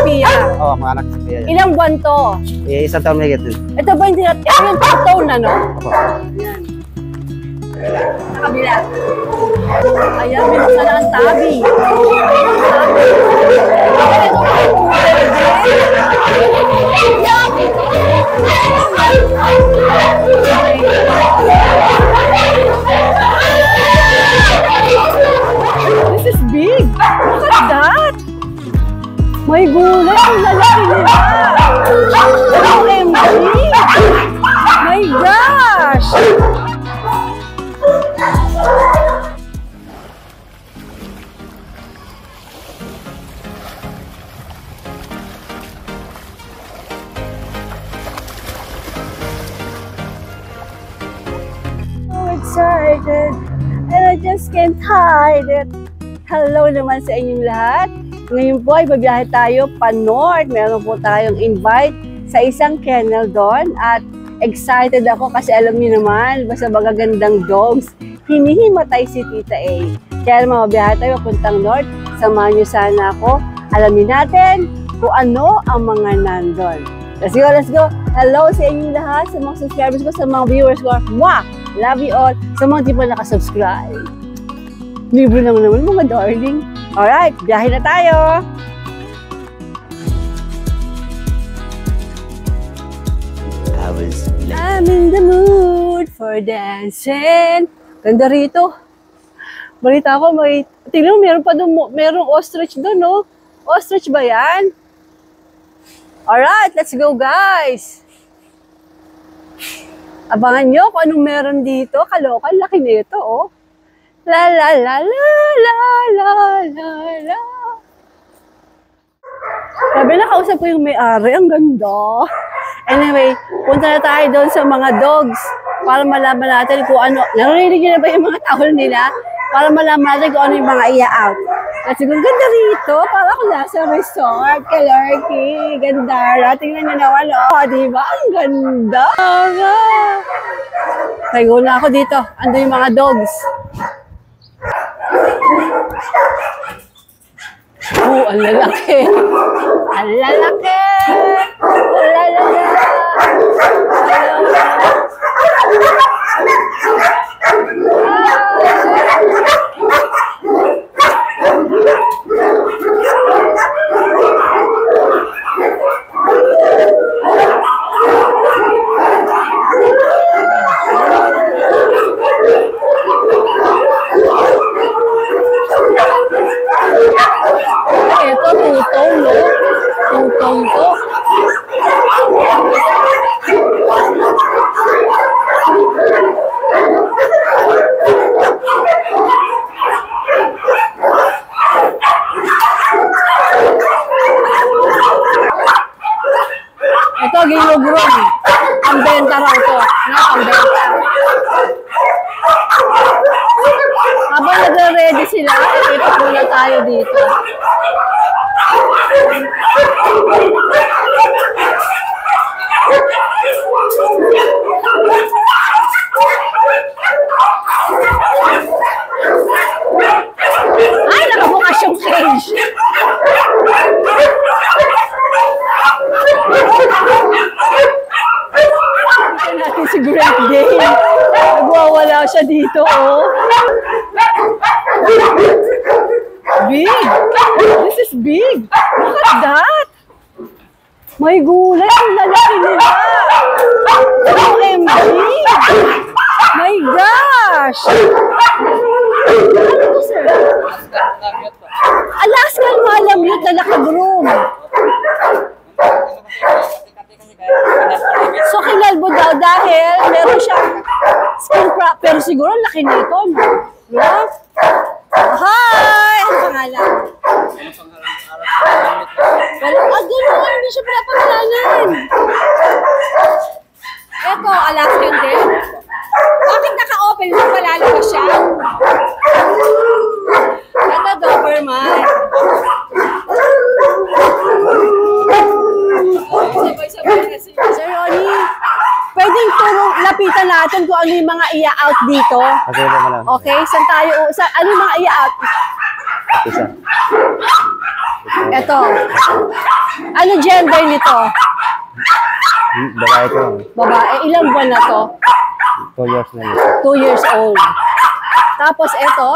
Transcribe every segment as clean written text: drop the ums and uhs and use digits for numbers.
Sophia. Oo, mga anak ni Sophia. Ilang buwan to? Isang taon may gatin. Ito ba yung ito yung taon na, no? Opo. Ayan. Sa kabila. Ayan, may masala ang tabi. This is big. Look at that. May gulay. Ang lalaki nila. OMG. My gosh. So excited. And I just can't hide it. Hello naman sa inyong lahat. Ngayon po ay babiyahe tayo pa north. Meron po tayong invite sa isang kennel doon. At excited ako kasi alam niyo naman, basta magagandang dogs, hinihimatay si Tita A. Kaya naman mabiyahe tayo papuntang north. Samahan niyo sana ako. Alamin natin kung ano ang mga nandun. Let's go, let's go. Hello sa inyong lahat, sa mga subscribers ko, sa mga viewers ko. Mwah! Love you all. Sa mga di pa nakasubscribe. Libre naman mga darling. Alright, biyahe na tayo. I'm in the mood for dancing. Ganda rito. Balita ko, tingnan mo, meron pa doon, merong ostrich doon, no? Ostrich ba yan? Alright, let's go, guys. Abangan nyo kung anong meron dito. Kalokan, laki nito, oh. La la la la la la la la. Sabi na, kausap ko yung may-ari. Ang ganda. Anyway, punta na tayo doon sa mga dogs para malaman natin kung ano. Narinig nyo na ba yung mga tahol nila? Para malaman natin kung ano yung mga iya-out. Kasi kung ganda rito, para ako nasa resort. Kalarky. Ganda. Tingnan nyo naman, oh. Diba? Ang ganda. Kaya na ako dito. Ando yung mga dogs. Oh, ang lalaki. Ang lalaki. Ang lalaki. Ito, tutong, no? Tutong to. Ito, ginugron. Pambenta raw to. Na, pambenta. Habang nagre-ready sila, ipot muna tayo dito. Ay, nakabukas yung cage. Ito natin si Great Dane. Nagwawala siya dito, oh. Big! This is big! Look at that! May gulay! Ang lalaki nila! OMG! My gosh! Ano to, sir? Alaskan Malamute na nakagroom. So, kinalbo daw dahil meron siyang skin crop. Pero siguro laki nito, no? No? Hi! Ano pangalan? Gano'n. Hindi siya pinapangalanan. Ito, Alaskan din. Bakit naka-open? Malalabas siya. Ito, Doberman. Sabay-sabay na si Sir Ronnie. Pwedeng lapitan natin kung ano yung mga iya-out dito. Okay, saan tayo? Ano yung mga iya-out? Ito. Ano gender nito? Babae ko. Babae. Ilang buwan na to? 2 years na yun. 2 years old. Tapos ito,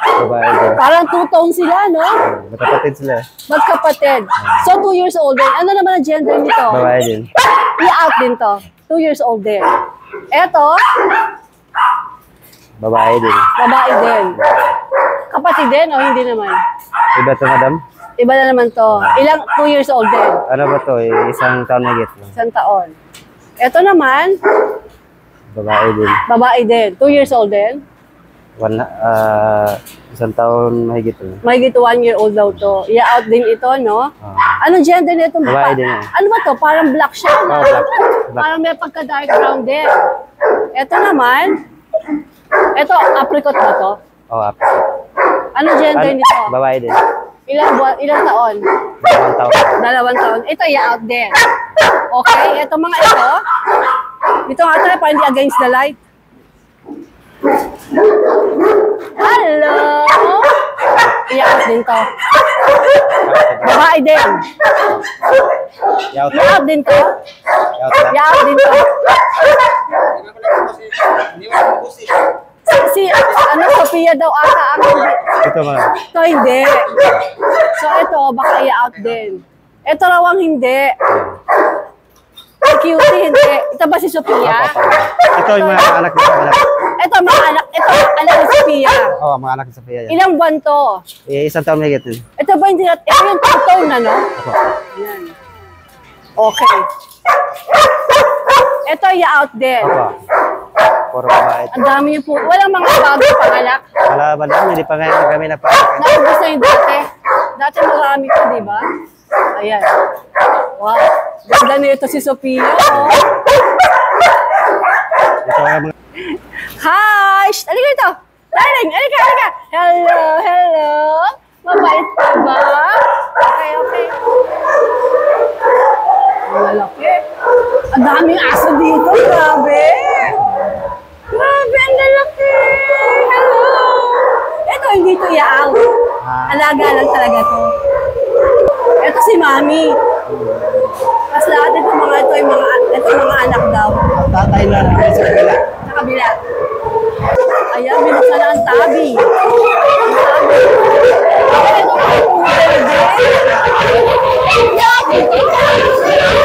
Babae din. parang two-tone sila, no? Magkapatid sila. Magkapatid. So, 2 years old din. Ano naman ang gender nito? Babae din. I-out din to. 2 years old din. Ito, Babae din. babae din. Kapatid din o hindi naman? Iba to, madam? Iba na naman to. Ilang 2 years old din? Ano ba to? Isang taon na git. Isang taon. Ito naman, Babae din. babae din. 2 years old din. Isang taon mahigit. Mahigit 1 year old daw to. I-out din ito, no? Anong gender nito? Babae din. Ano ba to? Parang black siya, no? Black. Parang may pagka-dark brown din. Ito naman, ito, apricot ba to? Apo. Anong gender nito? Babae din. Ilang buwan, ilang taon? 2 taon. 2 taon. Ito, i-out din. Okay, ito mga ito nga tayo, parang hindi against the light. Hello! I-out din to. Babae din. Yaw to. I-out din to. Yaw to. I-out din to. Ano, Sophia daw ata ang Ito mga. ito hindi. So ito, baka i-out din. Ito raw ang hindi. Cutie, hindi. Ito ba si Sophia? Ito yung mga anak ni Sophia. Ito mga anak, ito anak ni Sophia. Oo, mga anak ni Sophia yan. Ilang buwan to? Isang taon mahigit. Ito ba hindi natin? Ito yung two-tone na, no? Ayan. Okay. Ito i-out din. Opo. Puro babae. Ang dami niyo po. Walang mga bago panganak. Wala ba naman, hindi pa ngayon kami nagpapakita. Naubos na yung dati. Dati marami ko, di ba? Ayan. Wow. Ganda nito si Sophia. Oh. Ito nga mga. Hi! Shh! Halika ito! Darling! Halika! Halika! Hello! Hello! Mabait ka ba? Okay, okay. Ang lalaki. Ang daming aso dito. Grabe! Grabe! Ang lalaki! Hello! Ito, hindi ito i-out. Alaga lang talaga to. Ito si Mami. Tapos lahat ito mga mga anak daw. Tatay na lang sa kabila. Sa kabila. Ayan, binuksan na ang tabi. Ang tabi. Ito ang puder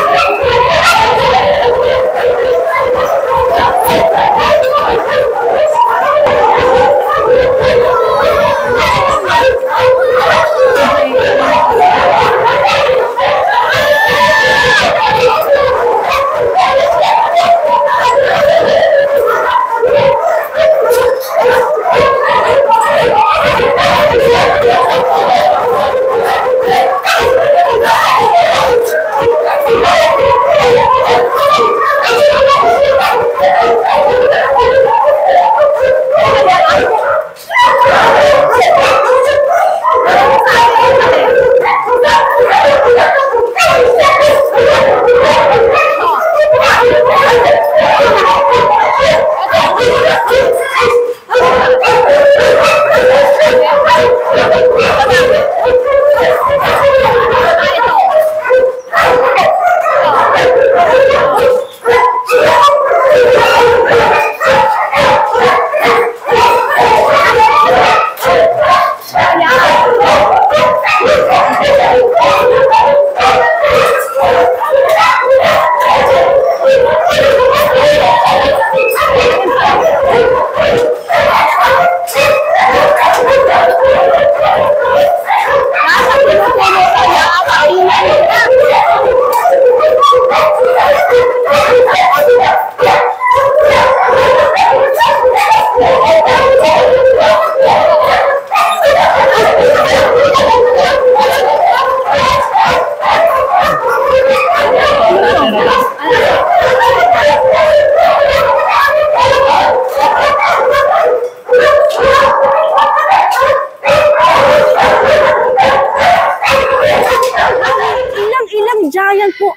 giant po.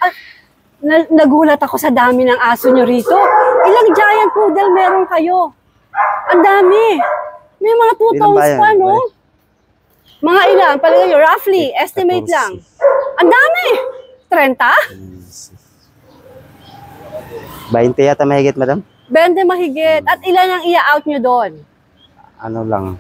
Nagulat ako sa dami ng aso nyo rito. Ilang giant poodle meron kayo? Ang dami. May mga 2 tones pa, no? Mga ilan? Palagay nyo, roughly, estimate lang. Ang dami! 30? 20 yata mahigit, madam? 20 mahigit. At ilan ang i-out nyo doon? Ano lang.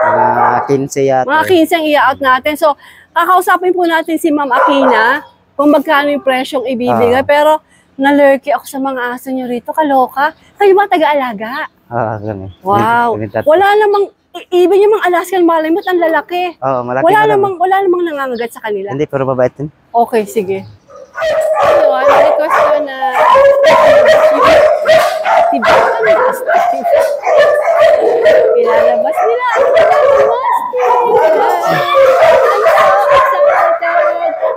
Mga 15 yata. Mga 15 ang i-out natin. So, kakausapin po natin si Ma'am Aquina kung magkano yung presyong ibibigay. Pero, nalurky ako sa mga aso nyo rito. Kaloka. Kayo ba taga-alaga? Ganun. Wow. Wala namang, even yung mga Alaskan Malamute, ang lalaki. Malaki Wala na namang nangangagat sa kanila. Hindi, pero mabait din. Okay, sige. Ayun, request ko na Tibetan Mastiff. Ilalabas nila ang Tibetan Mastiff.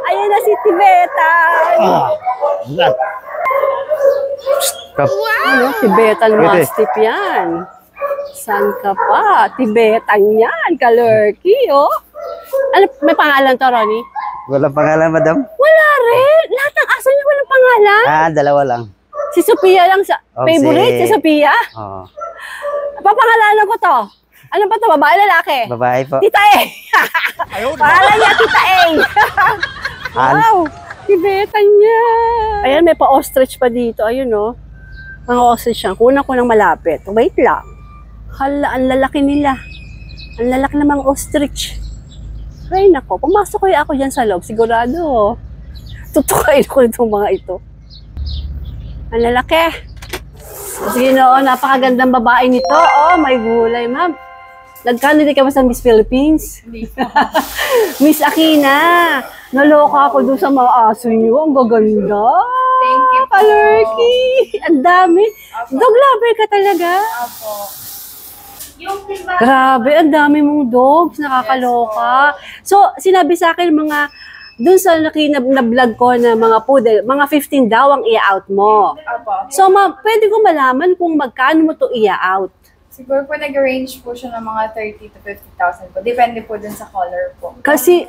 Ayun na si Tibetan. Ano, Tibetan Mastiff yan. Saan ka pa? Tibetan yan, kalurky, oh. Ano, may pangalan to, Ronnie? Walang pangalan, madam? Wala rin. Lahat ng aso niya walang pangalan. Dalawa lang. Si Sophia lang sa favorite, si Sophia. Oo. Papangalanan ko to. Ano ba to? Babae, lalaki? Babae po. Tita A. Pangalan niya, Tita A. Wow. Tibetan niya. Ayan, may pa-ostrich pa dito. Ayun, no. Mga ostrich yan. Kunan ko ng malapit. Wait lang. Hala, ang lalaki nila. Ang lalaki ng mga ostrich. Ay, nako. Pumasok ko ako dyan sa loob. Sigurado. Tutukain ko itong mga ito. Ang lalaki. Sige noon, napakagandang babae nito. Oh, may gulay, ma'am. Nag-candidate ka ba sa Miss Philippines? Hindi po. Miss Aquina, naloka ako doon sa mga aso niyo. Ang gaganda. Thank you po. Kalurky. Ang dami. Dog lover ka talaga. Opo. Grabe, ang dami mong dogs. Nakakaloka. So, sinabi sa akin mga, dun sa na-vlog ko na mga poodle, mga 15 daw ang i-out mo. Opo. So, pwede ko malaman kung magkano mo to i-out. Siguro po nag-range po siya ng mga 30 to 50,000 po. Depende po dun sa color po. Kasi,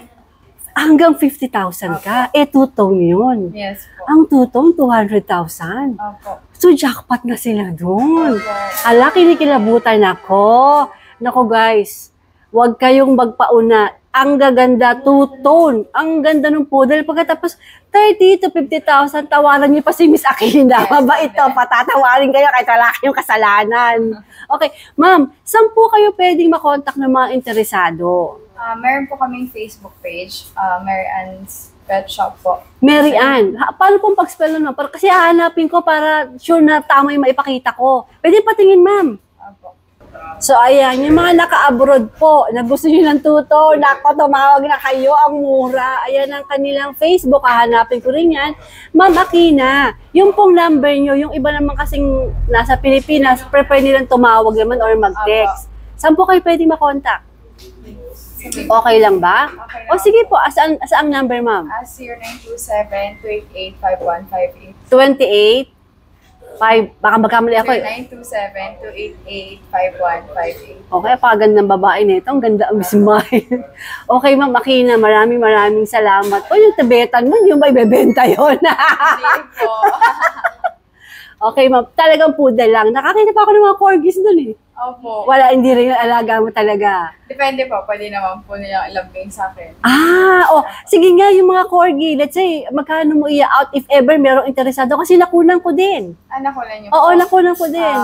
hanggang 50,000 ka. Two-tone yun. Yes po. Ang two-tone, 200,000. Opo. So, jackpot na sila doon. Opo. Hala, kinikilabutan ako. Nako guys, huwag kayong magpauna. Ang gaganda, two-tone. Ang ganda ng poodle. Pagkatapos, 30 to 50,000, tawaran niyo pa si Miss Aquina. Yes, Mabait to, patatawarin kayo kahit wala kayong kasalanan. Okay, ma'am, saan po kayo pwedeng makontak ng mga interesado? Meron po kaming Facebook page, Mary Ann's Pet Shop po. Mary Ann, paano pong pag-spell nun? Kasi hahanapin ko para sure na tama yung maipakita ko. Pwede patingin, ma'am. Opo. So, ayan, yung mga naka-abroad po, na gusto nyo ng tuto, nako, tumawag na kayo, ang mura. Ayan ang kanilang Facebook, hahanapin ko rin yan. Ma'am Aquina, yung pong number nyo, yung iba naman kasing nasa Pilipinas, prefer nilang tumawag naman or mag-text. Saan po kayo pwede makontak? Okay lang ba? Okay O lang. sige po, saang number, ma'am? 0927-288-5158. 28, 5, baka magkamali ako eh. 0927-288-5158. Okay, apagandang babae nito. Ang ganda ang smile. Okay, Ma'am Aquina, maraming salamat. O, yung Tibetan mo, yung may bebenta yun. Hindi po. Okay, Ma'am, talagang poodle lang. Nakakita pa ako ng mga corgis dun eh. Opo. Wala, hindi rin yung alaga mo talaga. Depende po. Pwede naman po nilang ilambing sa akin. Sige nga, yung mga corgi, let's say, magkano mo i-out if ever merong interesado? Kasi nakunan ko din. Nakunan niyo Oo, po. nakunan ko din.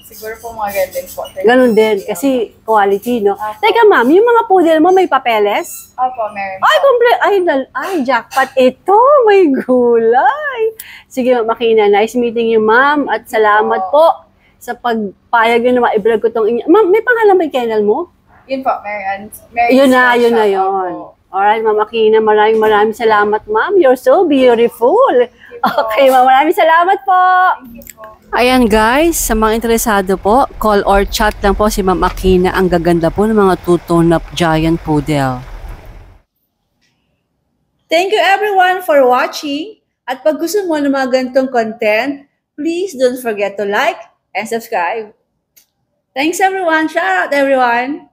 Siguro po mga ganun po. Ganun din, kasi quality, no? Opo. Teka, ma'am, yung mga poodle mo may papeles? Opo, meron Ay, po. complete. Ay, jackpot. Ito, may gulay. Sige, Ma'am Aquina, nice meeting you, ma'am. At salamat po sa pagpayag yun na ma-vlog ko tong inyo. Ma'am, may pangalan ba yung channel mo? Yun po, Mary Yun na yun. Alright, Ma'am Aquina, maraming salamat, ma'am. You're so beautiful. Okay, ma'am, maraming salamat po. Thank you po. Ayan guys, sa mga interesado po, call or chat lang po si Ma'am Aquina. Ang gaganda po ng mga two-tone na giant poodle. Thank you everyone for watching. At pag gusto mo ng mga ganitong content, please don't forget to like and subscribe. Thanks everyone. Shout out everyone.